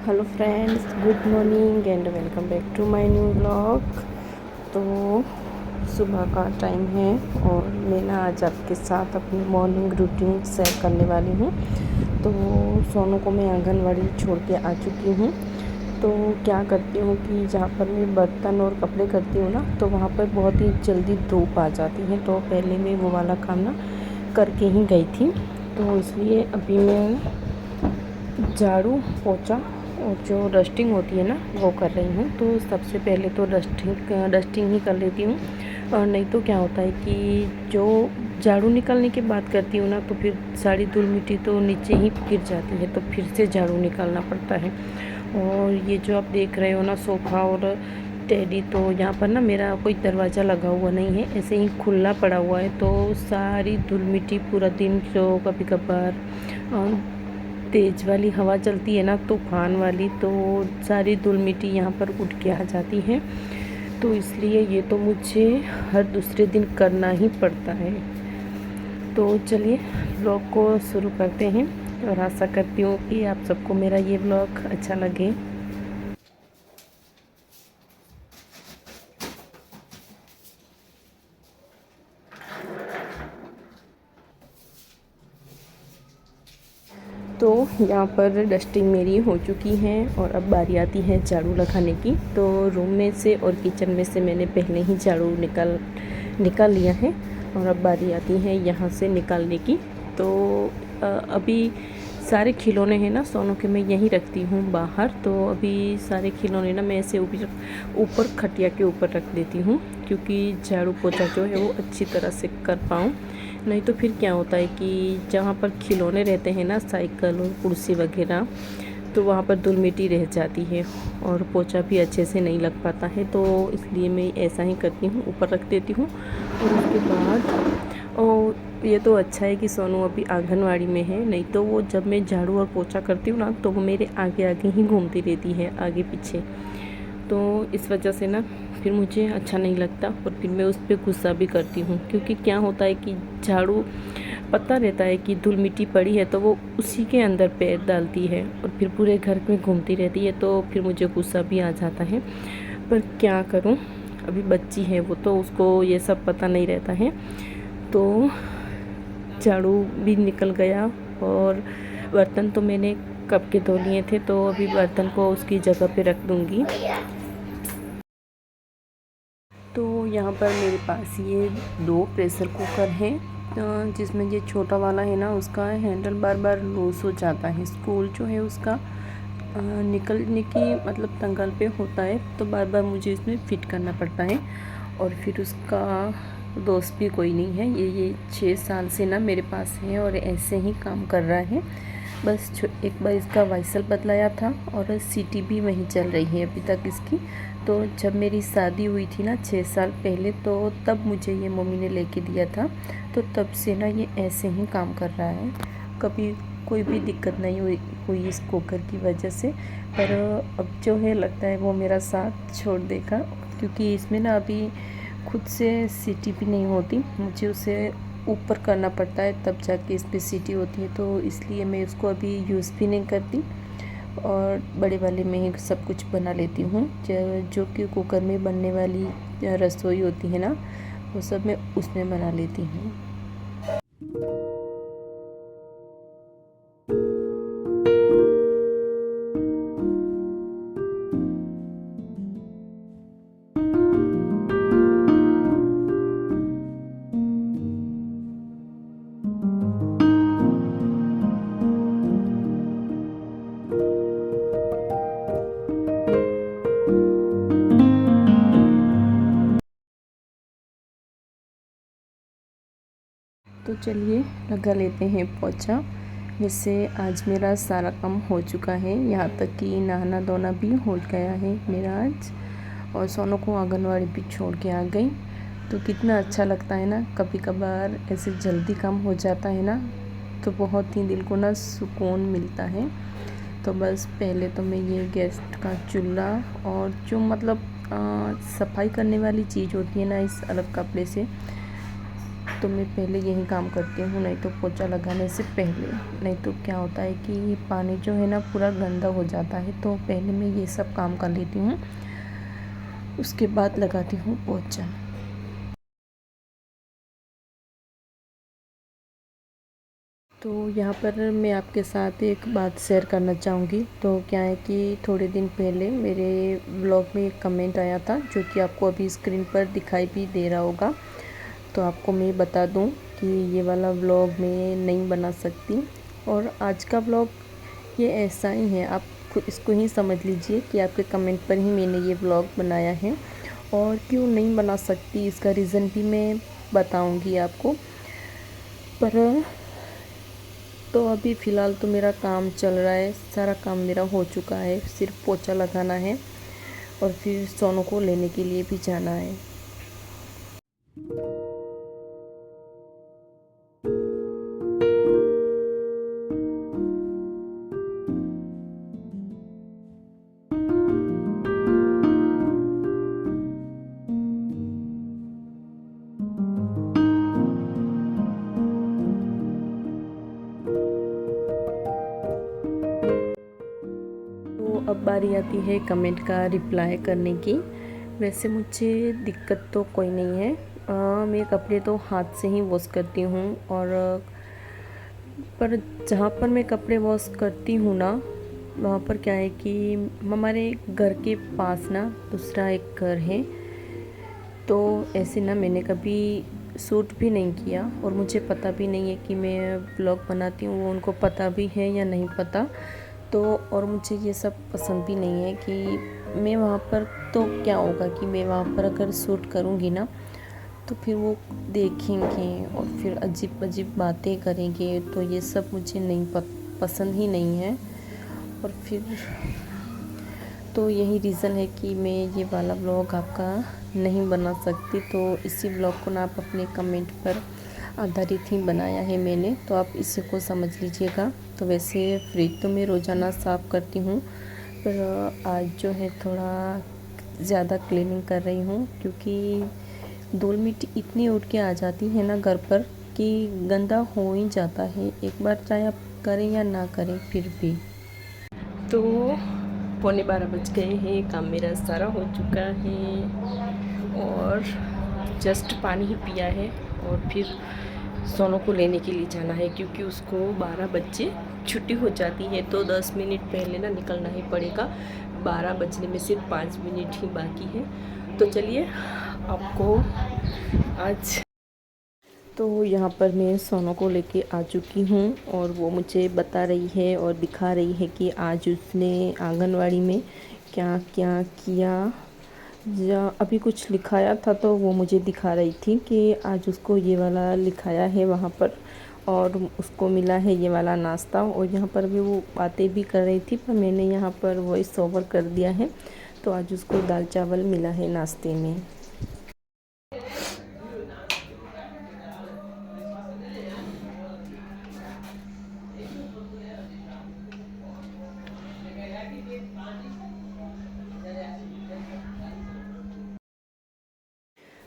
Hello friends, good morning and welcome back to my new blog. तो सुबह का time है और मैं ना आज आपके साथ अपनी मॉर्निंग रूटीन शेयर करने वाली हूँ। तो सोनू को मैं आंगनवाड़ी छोड़ के आ चुकी हूँ। तो क्या करती हूँ कि जहाँ पर मैं बर्तन और कपड़े करती हूँ ना, तो वहाँ पर बहुत ही जल्दी धूप आ जाती है। तो पहले मैं वो वाला काम ना करके ही गई थी। तो इसलिए अभी मैं झाड़ू पोछा और जो डस्टिंग होती है ना वो कर रही हूँ। तो सबसे पहले तो डस्टिंग ही कर लेती हूँ। और नहीं तो क्या होता है कि जो झाड़ू निकालने की बात करती हूँ ना, तो फिर सारी धूल मिट्टी तो नीचे ही गिर जाती है, तो फिर से झाड़ू निकालना पड़ता है। और ये जो आप देख रहे हो ना, सोफ़ा और टेडी, तो यहाँ पर ना मेरा कोई दरवाज़ा लगा हुआ नहीं है, ऐसे ही खुला पड़ा हुआ है। तो सारी धूल मिट्टी पूरा दिन जो कभी कभार तेज़ वाली हवा चलती है ना, तूफ़ान वाली, तो सारी धूल मिट्टी यहाँ पर उठ के आ जाती है। तो इसलिए ये तो मुझे हर दूसरे दिन करना ही पड़ता है। तो चलिए ब्लॉग को शुरू करते हैं और आशा करती हूँ कि आप सबको मेरा ये ब्लॉग अच्छा लगे। तो यहाँ पर डस्टिंग मेरी हो चुकी है और अब बारी आती है झाड़ू लगाने की। तो रूम में से और किचन में से मैंने पहले ही झाड़ू निकाल लिया है और अब बारी आती है यहाँ से निकालने की। तो अभी सारे खिलौने हैं ना सोनू के, मैं यहीं रखती हूँ बाहर। तो अभी सारे खिलौने ना मैं ऐसे ऊपर खटिया के ऊपर रख देती हूँ, क्योंकि झाड़ू पोछा जो है वो अच्छी तरह से कर पाऊँ। नहीं तो फिर क्या होता है कि जहाँ पर खिलौने रहते हैं ना, साइकिल और कुर्सी वगैरह, तो वहाँ पर धूल मिट्टी रह जाती है और पोछा भी अच्छे से नहीं लग पाता है। तो इसलिए मैं ऐसा ही करती हूँ, ऊपर रख देती हूँ। और उसके बाद ये तो अच्छा है कि सोनू अभी आंगनवाड़ी में है, नहीं तो वो जब मैं झाड़ू और पोछा करती हूँ ना, तो वो मेरे आगे आगे ही घूमती रहती है, आगे पीछे। तो इस वजह से ना फिर मुझे अच्छा नहीं लगता और फिर मैं उस पर गुस्सा भी करती हूँ, क्योंकि क्या होता है कि झाड़ू पता रहता है कि धूल मिट्टी पड़ी है, तो वो उसी के अंदर पैर डालती है और फिर पूरे घर में घूमती रहती है। तो फिर मुझे गुस्सा भी आ जाता है, पर क्या करूँ, अभी बच्ची है वो, तो उसको ये सब पता नहीं रहता है। तो झाड़ू भी निकल गया और बर्तन तो मैंने कब के धो लिए थे, तो अभी बर्तन को उसकी जगह पे रख दूँगी। तो यहाँ पर मेरे पास ये 2 प्रेशर कुकर हैं, जिसमें ये छोटा वाला है ना, उसका हैंडल बार बार लूज़ हो जाता है। स्क्रू जो है उसका निकलने की मतलब तंगल पे होता है, तो बार बार मुझे इसमें फिट करना पड़ता है। और फिर उसका दोस्त भी कोई नहीं है, ये 6 साल से ना मेरे पास है और ऐसे ही काम कर रहा है। बस एक बार इसका वाइसल बदलाया था और सीटी भी वहीं चल रही है अभी तक इसकी। तो जब मेरी शादी हुई थी ना 6 साल पहले, तो तब मुझे ये मम्मी ने लेके दिया था। तो तब से ना ये ऐसे ही काम कर रहा है, कभी कोई भी दिक्कत नहीं हुई इस कुकर की वजह से। पर अब जो है लगता है वो मेरा साथ छोड़ देगा, क्योंकि इसमें ना अभी खुद से सीटी भी नहीं होती, मुझे उसे ऊपर करना पड़ता है तब जाके इस पर सीटी होती है। तो इसलिए मैं उसको अभी यूज़ भी नहीं करती और बड़े वाले में ही सब कुछ बना लेती हूँ। जो कि कुकर में बनने वाली रसोई होती है ना, वो सब मैं उसमें बना लेती हूँ। तो चलिए लगा लेते हैं पोछा। वैसे आज मेरा सारा काम हो चुका है, यहाँ तक कि नहाना धोना भी हो गया है मेरा आज। और सोनू को आंगनवाड़ी भी छोड़ के आ गई। तो कितना अच्छा लगता है ना, कभी कभार ऐसे जल्दी काम हो जाता है ना, तो बहुत ही दिल को ना सुकून मिलता है। तो बस पहले तो मैं ये गैस का चूल्हा और जो मतलब सफाई करने वाली चीज़ होती है ना इस अलग कपड़े से, तो तो मैं पहले यही काम करती हूँ, नहीं तो पोछा लगाने से पहले। नहीं तो क्या होता है कि पानी जो है ना पूरा गंदा हो जाता है, तो पहले मैं ये सब काम कर लेती हूँ, उसके बाद लगाती हूँ पोछा। तो यहाँ पर मैं आपके साथ एक बात शेयर करना चाहूँगी। तो क्या है कि थोड़े दिन पहले मेरे ब्लॉग में एक कमेंट आया था, जो कि आपको अभी स्क्रीन पर दिखाई भी दे रहा होगा। तो आपको मैं बता दूँ कि ये वाला व्लॉग मैं नहीं बना सकती, और आज का व्लॉग ये ऐसा ही है, आप इसको ही समझ लीजिए कि आपके कमेंट पर ही मैंने ये व्लॉग बनाया है। और क्यों नहीं बना सकती, इसका रीज़न भी मैं बताऊंगी आपको। पर तो अभी फ़िलहाल तो मेरा काम चल रहा है, सारा काम मेरा हो चुका है, सिर्फ पोछा लगाना है और फिर सोनू को लेने के लिए भी जाना है। तो अब बारी आती है कमेंट का रिप्लाई करने की। वैसे मुझे दिक्कत तो कोई नहीं है, मैं कपड़े तो हाथ से ही वॉश करती हूँ। और पर जहाँ पर मैं कपड़े वॉश करती हूँ ना, वहाँ पर क्या है कि हमारे घर के पास ना दूसरा एक घर है, तो ऐसे ना मैंने कभी शूट भी नहीं किया, और मुझे पता भी नहीं है कि मैं ब्लॉग बनाती हूँ, वो उनको पता भी है या नहीं पता। तो और मुझे ये सब पसंद भी नहीं है कि मैं वहाँ पर, तो क्या होगा कि मैं वहाँ पर अगर शूट करूँगी ना, तो फिर वो देखेंगे और फिर अजीब अजीब बातें करेंगे, तो ये सब मुझे नहीं पसंद ही नहीं है। और फिर तो यही रीज़न है कि मैं ये वाला ब्लॉग आपका नहीं बना सकती। तो इसी ब्लॉग को ना आप अपने कमेंट पर आधारित ही बनाया है मैंने, तो आप इसी को समझ लीजिएगा। तो वैसे फ्रिज तो मैं रोज़ाना साफ़ करती हूँ, पर आज जो है थोड़ा ज़्यादा क्लीनिंग कर रही हूँ, क्योंकि धूल मिट्टी इतनी उड़ के आ जाती है ना घर पर कि गंदा हो ही जाता है, एक बार चाहे आप करें या ना करें फिर भी। तो 11:15 बज गए हैं, काम मेरा सारा हो चुका है और जस्ट पानी ही पिया है, और फिर सोनू को लेने के लिए जाना है, क्योंकि उसको 12 बजे छुट्टी हो जाती है। तो 10 मिनट पहले ना निकलना ही पड़ेगा, 12 बजने में सिर्फ 5 मिनट ही बाकी है। तो चलिए आपको आज, तो यहाँ पर मैं सोनू को लेके आ चुकी हूँ, और वो मुझे बता रही है और दिखा रही है कि आज उसने आंगनवाड़ी में क्या क्या किया, या अभी कुछ लिखाया था, तो वो मुझे दिखा रही थी कि आज उसको ये वाला लिखाया है वहाँ पर, और उसको मिला है ये वाला नाश्ता। और यहाँ पर भी वो बातें भी कर रही थी, पर मैंने यहाँ पर वॉइस ओवर कर दिया है। तो आज उसको दाल चावल मिला है नाश्ते में।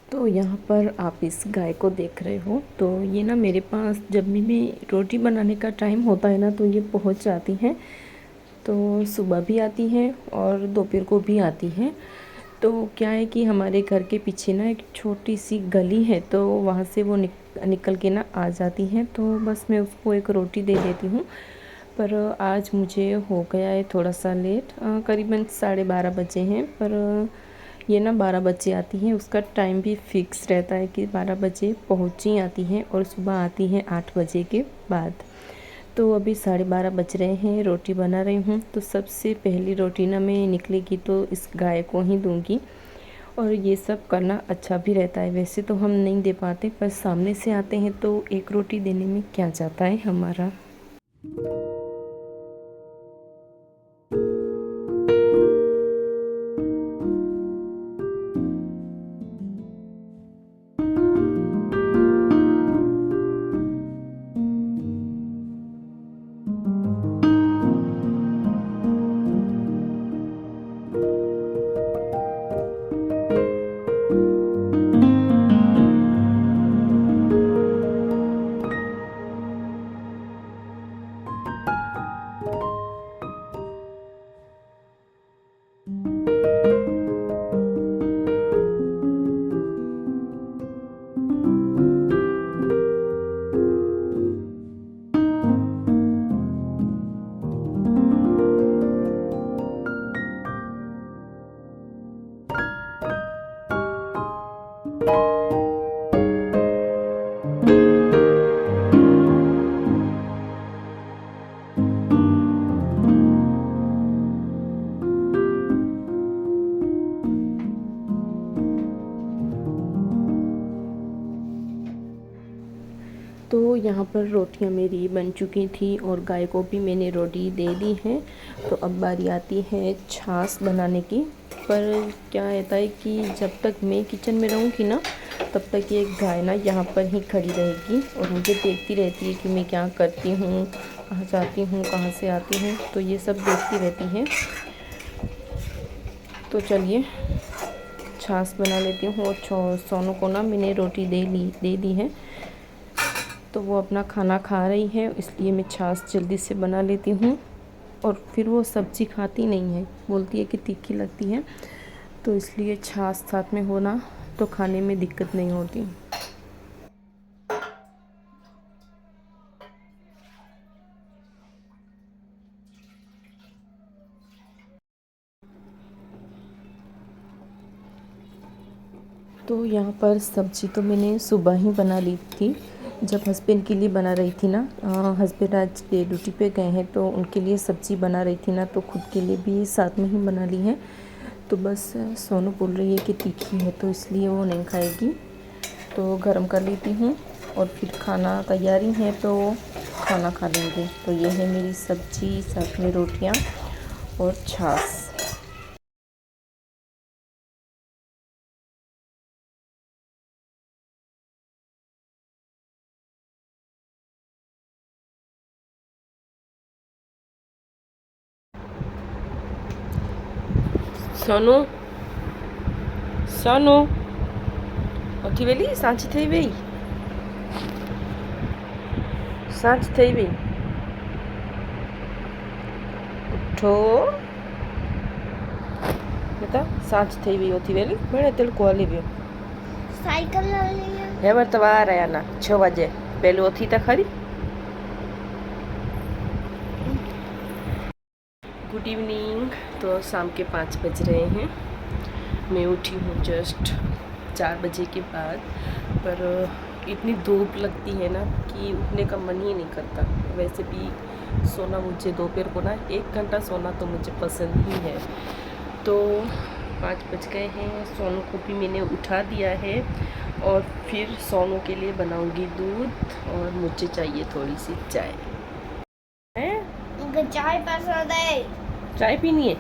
तो यहाँ पर आप इस गाय को देख रहे हो, तो ये ना मेरे पास जब भी मैं रोटी बनाने का टाइम होता है ना, तो ये पहुँच जाती हैं। तो सुबह भी आती है और दोपहर को भी आती है। तो क्या है कि हमारे घर के पीछे ना एक छोटी सी गली है, तो वहाँ से वो निकल के ना आ जाती है। तो बस मैं उसको एक रोटी दे देती हूँ। पर आज मुझे हो गया है थोड़ा सा लेट, करीबन 12:30 बजे हैं। पर ये ना 12 बजे आती है, उसका टाइम भी फिक्स रहता है कि 12 बजे पहुँच ही आती हैं, और सुबह आती हैं 8 बजे के बाद। तो अभी 12:30 बज रहे हैं, रोटी बना रही हूँ। तो सबसे पहली रोटी ना मैं निकलेगी तो इस गाय को ही दूँगी, और ये सब करना अच्छा भी रहता है। वैसे तो हम नहीं दे पाते, पर सामने से आते हैं तो एक रोटी देने में क्या जाता है हमारा। यहाँ पर रोटियाँ मेरी बन चुकी थी और गाय को भी मैंने रोटी दे दी है। तो अब बारी आती है छाछ बनाने की। पर क्या रहता है कि जब तक मैं किचन में रहूँगी ना, तब तक ये गाय ना यहाँ पर ही खड़ी रहेगी और मुझे देखती रहती है कि मैं क्या करती हूँ, कहाँ जाती हूँ, कहाँ से आती हूँ। तो ये सब देखती रहती है। तो चलिए छाछ बना लेती हूँ। और सोनू को ना मैंने रोटी दे दी है, तो वो अपना खाना खा रही है, इसलिए मैं छाछ जल्दी से बना लेती हूँ। और फिर वो सब्ज़ी खाती नहीं है, बोलती है कि तीखी लगती है, तो इसलिए छाछ साथ में होना तो खाने में दिक्कत नहीं होती। तो यहाँ पर सब्ज़ी तो मैंने सुबह ही बना ली थी, जब हस्बैंड के लिए बना रही थी ना। हस्बैंड आज ड्यूटी पे गए हैं, तो उनके लिए सब्ज़ी बना रही थी ना, तो खुद के लिए भी साथ में ही बना ली है। तो बस सोनू बोल रही है कि तीखी है, तो इसलिए वो नहीं खाएगी, तो गरम कर लेती हूँ और फिर खाना तैयारी है तो खाना खा लेंगे। तो ये है मेरी सब्ज़ी, साथ में रोटियाँ और छाछ। सोनू सोनू उठी वेली, सांची થઈ ગઈ, सांच થઈ ગઈ, ઉઠો બેટા, सांच થઈ ગઈ ઉઠી વેલી, મેળે તેલકો હાલી ગયો साइकिल हेवर तो आ रहा ना 6 बजे पहले उठी तो खरी। Good evening. तो शाम के 5 बज रहे हैं। मैं उठी हूँ जस्ट 4 बजे के बाद, पर इतनी धूप लगती है ना कि उठने का मन ही नहीं करता। वैसे भी सोना मुझे दोपहर को ना 1 घंटा सोना तो मुझे पसंद ही है। तो 5 बज गए हैं, सोनू को भी मैंने उठा दिया है और फिर सोनू के लिए बनाऊंगी दूध और मुझे चाहिए थोड़ी सी चाय। है चाय पसंद है। चाय पीनी है?